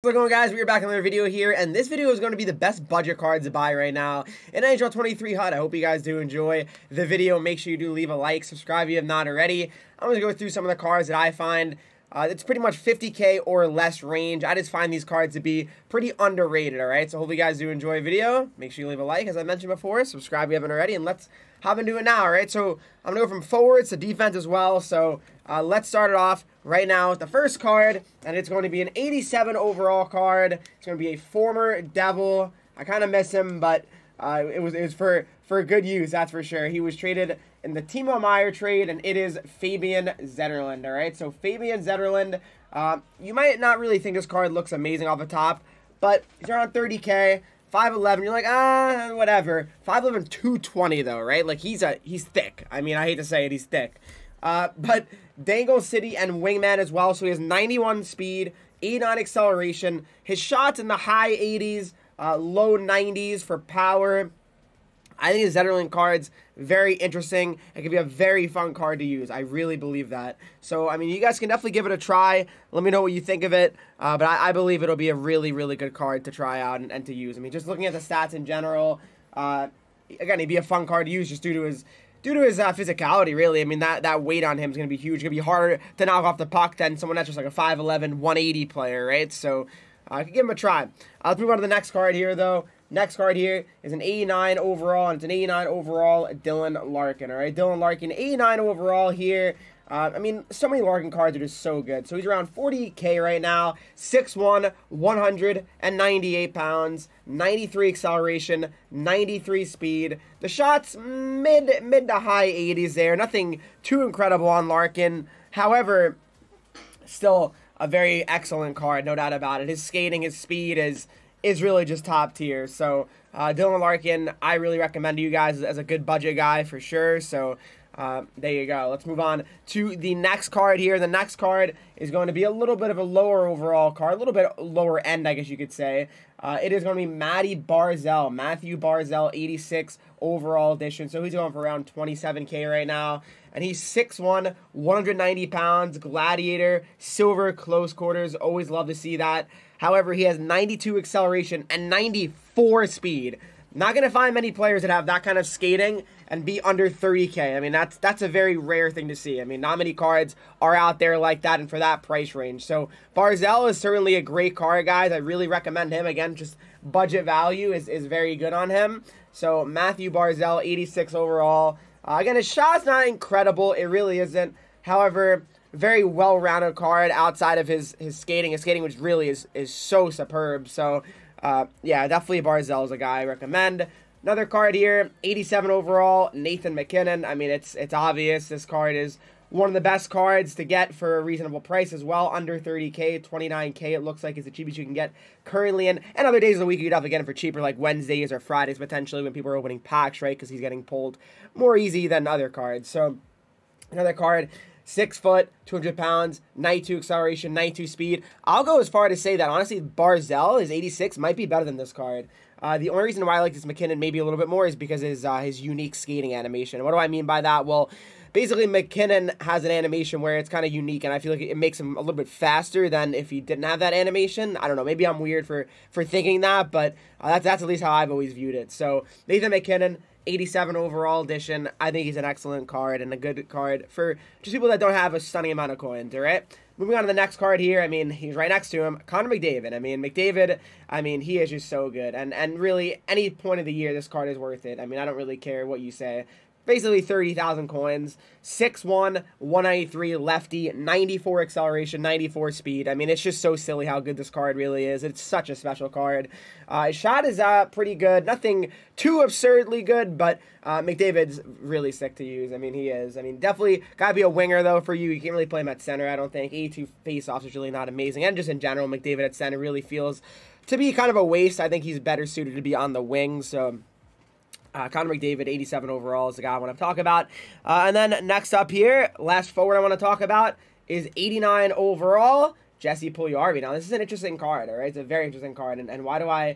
What's going on, guys? We're back in another video here, and this video is going to be the best budget cards to buy right now in NHL 23 HUT. I hope you guys do enjoy the video. Make sure you do leave a like, subscribe if you have not already. I'm going to go through some of the cards that I find. It's pretty much 50K or less range. I just find these cards to be pretty underrated, alright? So hopefully you guys do enjoy the video. Make sure you leave a like, as I mentioned before. Subscribe if you haven't already, and let's hop into it now, alright? So I'm going to go from forwards to defense as well. So let's start it off right now with the first card, and it's going to be an 87 overall card. It's going to be a former Devil. I kind of miss him, but it was for good use, that's for sure. He was traded in the Timo Meier trade, and it is Fabian Zetterlund, all right? So Fabian Zetterlund, you might not really think this card looks amazing off the top, but he's around 30K, 5'11", you're like, whatever. 5'11", 220 though, right? Like he's thick. I mean, I hate to say it, he's thick. But Dangle City and Wingman as well, so he has 91 speed, 89 acceleration. His shots in the high 80s, low 90s for power. I think the Zetterlund card's very interesting. It could be a very fun card to use. I really believe that. So, I mean, you guys can definitely give it a try. Let me know what you think of it. But I believe it'll be a really, really good card to try out and to use. I mean, just looking at the stats in general, again, he'd be a fun card to use just due to his physicality, really. I mean, that weight on him is going to be huge. It's going to be harder to knock off the puck than someone that's just like a 5'11", 180 player, right? So, I could give him a try. Let's move on to the next card here, though. Next card here is an 89 overall, and it's an 89 overall Dylan Larkin, all right? Dylan Larkin, 89 overall here. I mean, so many Larkin cards are just so good. So he's around 40K right now, 6'1", 198 pounds, 93 acceleration, 93 speed. The shots, mid to high 80s there. Nothing too incredible on Larkin. However, still a very excellent card, no doubt about it. His skating, his speed is really just top tier. So Dylan Larkin, I really recommend to you guys as a good budget guy for sure. So there you go. Let's move on to the next card here. The next card is going to be a little bit of a lower overall card, a little bit lower end, I guess you could say. It is going to be MATHEW BARZAL, 86 overall edition. So he's going for around 27K right now. And he's 6'1", 190 pounds, gladiator, silver, close quarters. Always love to see that. However, he has 92 acceleration and 94 speed. Not going to find many players that have that kind of skating and be under 30K. I mean, that's a very rare thing to see. I mean, not many cards are out there like that and for that price range. So, Barzal is certainly a great card, guys. I really recommend him. Again, just budget value is very good on him. So, MATHEW BARZAL, 86 overall. Again, his shot's not incredible. It really isn't. However, very well-rounded card outside of his skating. His skating, which really is so superb. So, yeah, definitely Barzal is a guy I recommend. Another card here, 87 overall, Nathan MacKinnon. I mean, it's obvious. This card is one of the best cards to get for a reasonable price as well. Under 30K, 29K, it looks like is the cheapest you can get currently. And other days of the week, you'd have to get him for cheaper, like Wednesdays or Fridays, potentially, when people are opening packs, right? Because he's getting pulled more easy than other cards. So, another card, 6 foot, 200 pounds, 92 acceleration, 92 speed. I'll go as far to say that, honestly, Barzal, his 86, might be better than this card. The only reason why I like this MacKinnon maybe a little bit more is because his unique skating animation. What do I mean by that? Well, basically, MacKinnon has an animation where it's kind of unique, and I feel like it makes him a little bit faster than if he didn't have that animation. I don't know. Maybe I'm weird for thinking that, but that's at least how I've always viewed it. So, Nathan MacKinnon, 87 overall edition. I think he's an excellent card and a good card for just people that don't have a stunning amount of coins, all right? Moving on to the next card here, I mean, he's right next to him, Connor McDavid. I mean, McDavid, I mean, he is just so good. And really, any point of the year, this card is worth it. I mean, I don't really care what you say. Basically 30,000 coins, 6'1", 193 lefty, 94 acceleration, 94 speed. I mean, it's just so silly how good this card really is. It's such a special card. His shot is pretty good. Nothing too absurdly good, but McDavid's really sick to use. I mean, he is. I mean, definitely got to be a winger, though, for you. You can't really play him at center, I don't think. 82 faceoffs is really not amazing. And just in general, McDavid at center really feels to be kind of a waste. I think he's better suited to be on the wing, so Connor McDavid, 87 overall, is the guy I want to talk about. And then next up here, last forward I want to talk about is 89 overall, Jesse Puljujarvi. Now, this is an interesting card, all right? It's a very interesting card. And why do I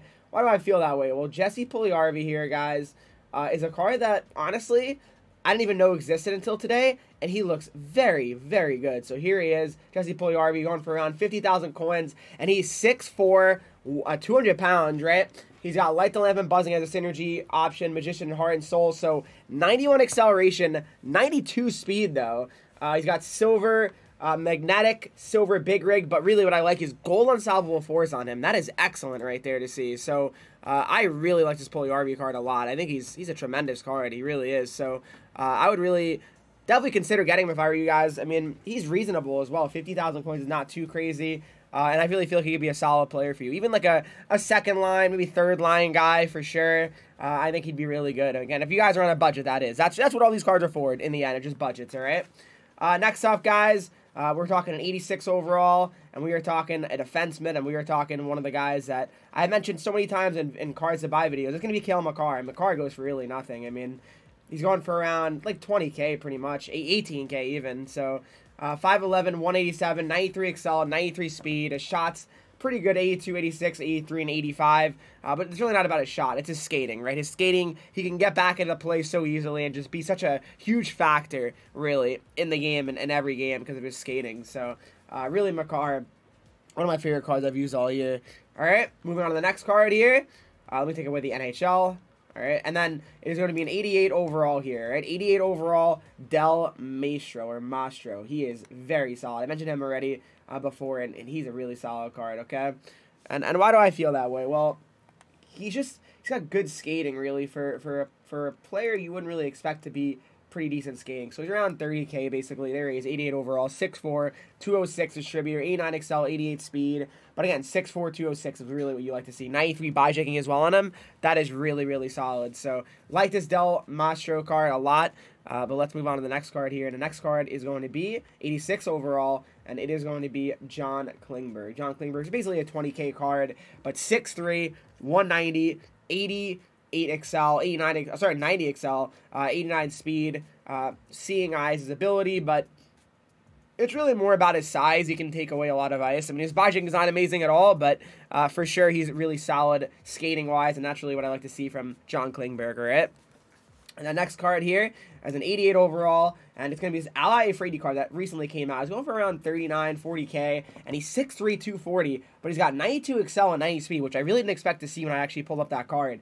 feel that way? Well, Jesse Puljujarvi here, guys, is a card that, honestly, I didn't even know existed until today, and he looks very, very good. So here he is, Jesse Puljujarvi, going for around 50,000 coins, and he's 6'4", 200 pounds, right? He's got Light the Lamp and Buzzing as a synergy option, Magician, Heart, and Soul. So 91 acceleration, 92 speed, though. He's got Silver, Magnetic, Silver, Big Rig, but really what I like is Gold Unstoppable Force on him. That is excellent right there to see. So I really like this Puljujarvi card a lot. I think he's a tremendous card. He really is. So I would really definitely consider getting him if I were you guys. I mean, he's reasonable as well. 50,000 coins is not too crazy. And I really feel like he could be a solid player for you. Even like a second line, maybe third line guy for sure. I think he'd be really good. Again, if you guys are on a budget, that is. That's what all these cards are for in the end. It's just budgets, all right? Next up, guys, we're talking an 86 overall, and we are talking a defenseman, and we are talking one of the guys that I mentioned so many times in cards to buy videos. It's going to be Cale Makar, and Makar goes for really nothing. I mean, he's going for around like 20K pretty much, 18K even, so 5'11", 187, 93 excel, 93 speed. His shots pretty good, 82, 86, 83, and 85. But it's really not about his shot. It's his skating, right? His skating, he can get back into play so easily and just be such a huge factor, really, in the game and every game because of his skating. So, really, Makar, one of my favorite cards I've used all year. All right, moving on to the next card here. Let me take away the NHL. All right, and then it is going to be an 88 overall here, right? 88 overall, Del Maestro, or Mastro. He is very solid. I mentioned him already before, and he's a really solid card, okay? And why do I feel that way? Well, he's got good skating, really, for a player you wouldn't really expect to be pretty decent skating. So he's around 30K, basically. There he is, 88 overall, 6'4", 206 distributor, 89 excel, 88 speed. But again, 6'4", 206 is really what you like to see. 93 by-checking as well on him. That is really, really solid. So, like this Del Mastro card a lot. But let's move on to the next card here. And the next card is going to be 86 overall, and it is going to be John Klingberg. John Klingberg is basically a 20K card, but 6'3", 190, 88 excel, 90 excel, 89 speed, seeing eyes his ability, but it's really more about his size. He can take away a lot of ice. I mean, his body is not amazing at all, but for sure he's really solid skating-wise, and that's really what I like to see from John Klingberg, right? And the next card here is an 88 overall, and it's going to be his Ally Afraid card that recently came out. He's going for around 39, 40K, and he's 6'3", 240, but he's got 92 excel and 90 speed, which I really didn't expect to see when I actually pulled up that card.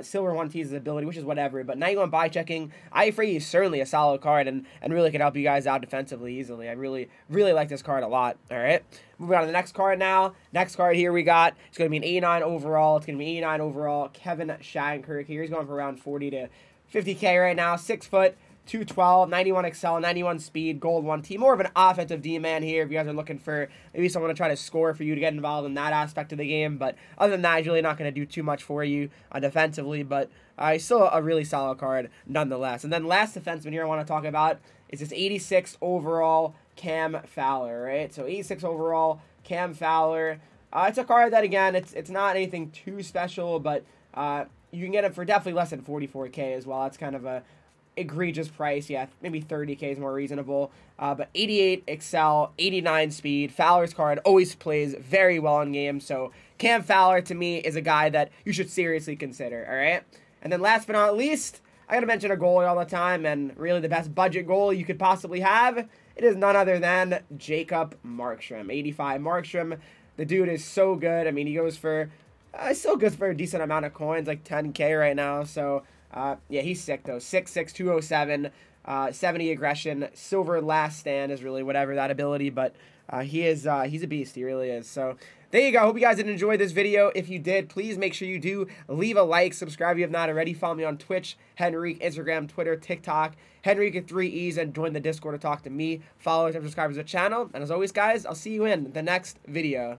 Silver 1 teases ability, which is whatever, but now you going by checking. Ally Afraid is certainly a solid card and really can help you guys out defensively easily. I really, really like this card a lot, all right? Moving on to the next card now. Next card here we got, it's going to be an 89 overall. It's going to be 89 overall. Kevin Shattenkirk here. He's going for around 40 to 50K right now, 6 foot, 212, 91 excel, 91 speed, gold 1T. More of an offensive D-man here if you guys are looking for maybe someone to try to score for you to get involved in that aspect of the game. But other than that, he's really not going to do too much for you defensively. But he's still a really solid card nonetheless. And then last defenseman here I want to talk about is this 86 overall Cam Fowler, right? So 86 overall Cam Fowler. It's a card that, again, it's not anything too special, but you can get him for definitely less than 44K as well. That's kind of a egregious price. Yeah, maybe 30K is more reasonable. But 88 excel, 89 speed. Fowler's card always plays very well in games. So Cam Fowler, to me, is a guy that you should seriously consider, all right? And then last but not least, I got to mention a goalie all the time, and really the best budget goalie you could possibly have. It is none other than Jacob Markstrom. 85 Markstrom. The dude is so good. I mean, he goes for... still goes for a decent amount of coins, like 10K right now. So, yeah, he's sick, though. 6'6", 207, 70 aggression. Silver last stand is really whatever that ability. But he's a beast. He really is. So, there you go. Hope you guys did enjoy this video. If you did, please make sure you do leave a like. Subscribe if you have not already. Follow me on Twitch, Henreek, Instagram, Twitter, TikTok. Henreek with 3 E's, and join the Discord to talk to me. Followers and subscribers to the channel. And as always, guys, I'll see you in the next video.